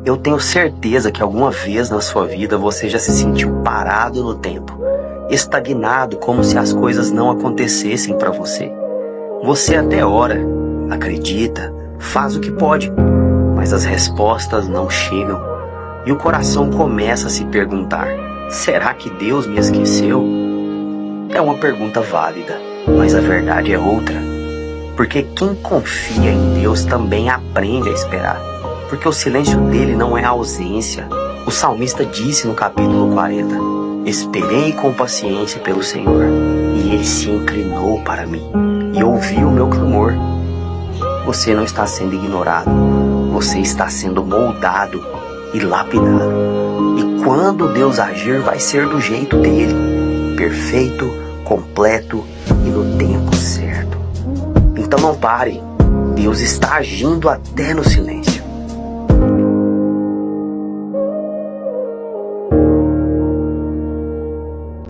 Eu tenho certeza que alguma vez na sua vida você já se sentiu parado no tempo, estagnado, como se as coisas não acontecessem para você. Você até ora, acredita, faz o que pode, mas as respostas não chegam. E o coração começa a se perguntar: será que Deus me esqueceu? É uma pergunta válida, mas a verdade é outra. Porque quem confia em Deus também aprende a esperar. Porque o silêncio dele não é ausência. O salmista disse no capítulo 40: esperei com paciência pelo Senhor, e ele se inclinou para mim e ouviu o meu clamor. Você não está sendo ignorado, você está sendo moldado e lapidado. E quando Deus agir, vai ser do jeito dele, perfeito, completo e no tempo certo. Então não pare, Deus está agindo até no silêncio.